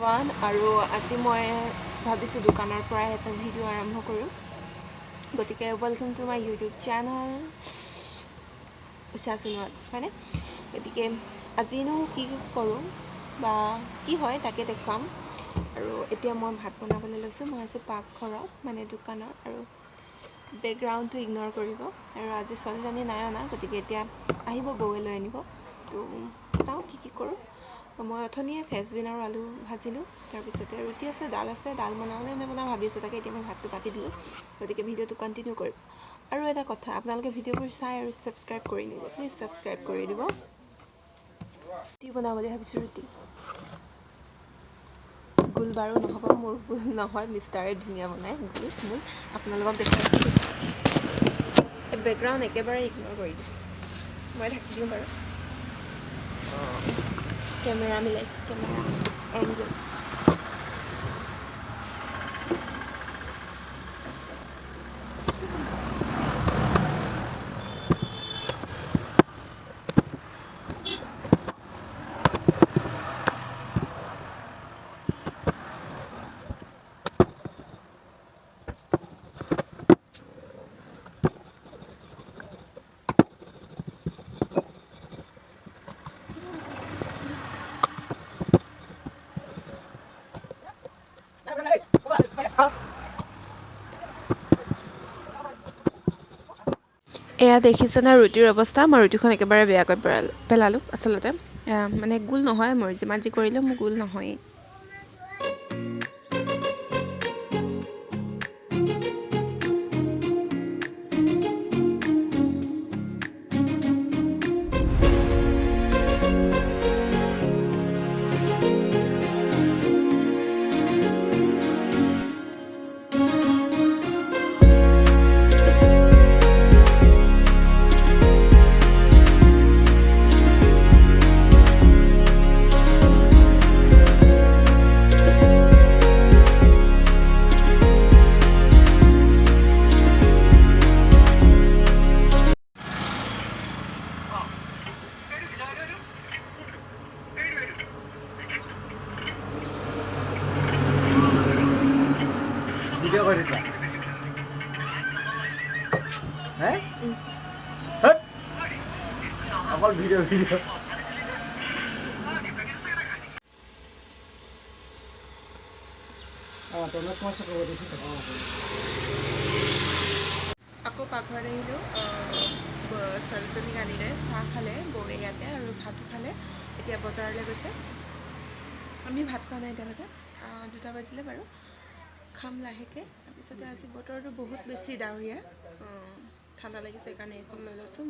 everyone আৰু আজি মই ভাবিছোঁ দোকানৰ পৰা এটা ভিডিঅ' আৰম্ভ কৰোঁ গতিকে welcome to my YouTube channel উচাচিনত হয়নে গতিকে আজিনো কি কৰোঁ বা কি হয় তাকে দেখুৱাম আৰু এতিয়া মই ভাত বনাবলৈ লৈছোঁ মই আছোঁ পাকঘৰত মানে দোকানৰ আৰু বেকগ্ৰাউণ্ডটো ইগন'ৰ কৰিব আৰু আজি ছোৱালীজনী নাই অনা গতিকে এতিয়া আহিব বৌয়ে লৈ আনিব তো চাওঁ কি কৰোঁ মই অথনিয়ে ফেচবিন আৰু আলু ভাজিলোঁ তাৰপিছতে ৰুটি আছে ডাল বনাবলৈ নবনাওঁ ভাবি আছোঁ তাকে এতিয়া মই ভাতটো পাতি দিলোঁ গতিকে ভিডিঅ'টো কণ্টিনিউ কৰিম আৰু এটা কথা আপোনালোকে ভিডিঅ'বোৰ চাই আৰু ছাবস্ক্ৰাইব কৰি নিব প্লিজ ছাবস্ক্ৰাইব কৰি দিব ৰুটি বনাওঁ বুলি ভাবিছোঁ ৰুটি গোল বাৰু নহ'ব মোৰ গোল নহয় মিষ্টাৰে ধুনীয়া বনায় গোল আপোনালোকক দেখাইছোঁ বেকগ্ৰাউণ্ড একেবাৰে ইগন'ৰ কৰি দিম মই ঢাকি দিওঁ বাৰু কেমেৰা মিলাইছোঁ কেমেৰা এংগল এয়া দেখিছেনে ৰুটিৰ অৱস্থা মই ৰুটিখন একেবাৰে বেয়াকৈ পেলালোঁ আচলতে মানে গোল নহয় মোৰ যিমান যি কৰিলেও মোৰ গোল নহয়েই ভিডিঅ' কৰিছা হে হট অকল ভিডিঅ' আকৌ পাকঘৰত আহিলোঁ ছোৱালীজনীক আনিলে চাহ খালে বৌয়ে ইয়াতে আৰু ভাতো খালে এতিয়া বজাৰলৈ গৈছে আমি ভাত খোৱা নাই এতিয়ালৈকে 2টা বাজিলে বাৰু খাম লাহেকৈ তাৰপিছতে আজি বতৰটো বহুত বেছি ডাৱৰীয়া ঠাণ্ডা লাগিছে সেইকাৰণে এইখন লৈ লৈছোঁ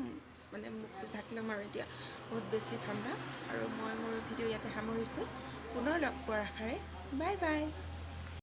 মানে মুখ চুখ ঢাকি ল'ম আৰু এতিয়া বহুত বেছি ঠাণ্ডা আৰু মই মোৰ ভিডিঅ' ইয়াতে সামৰিছোঁ পুনৰ লগ পোৱাৰ আশাৰে বাই বাই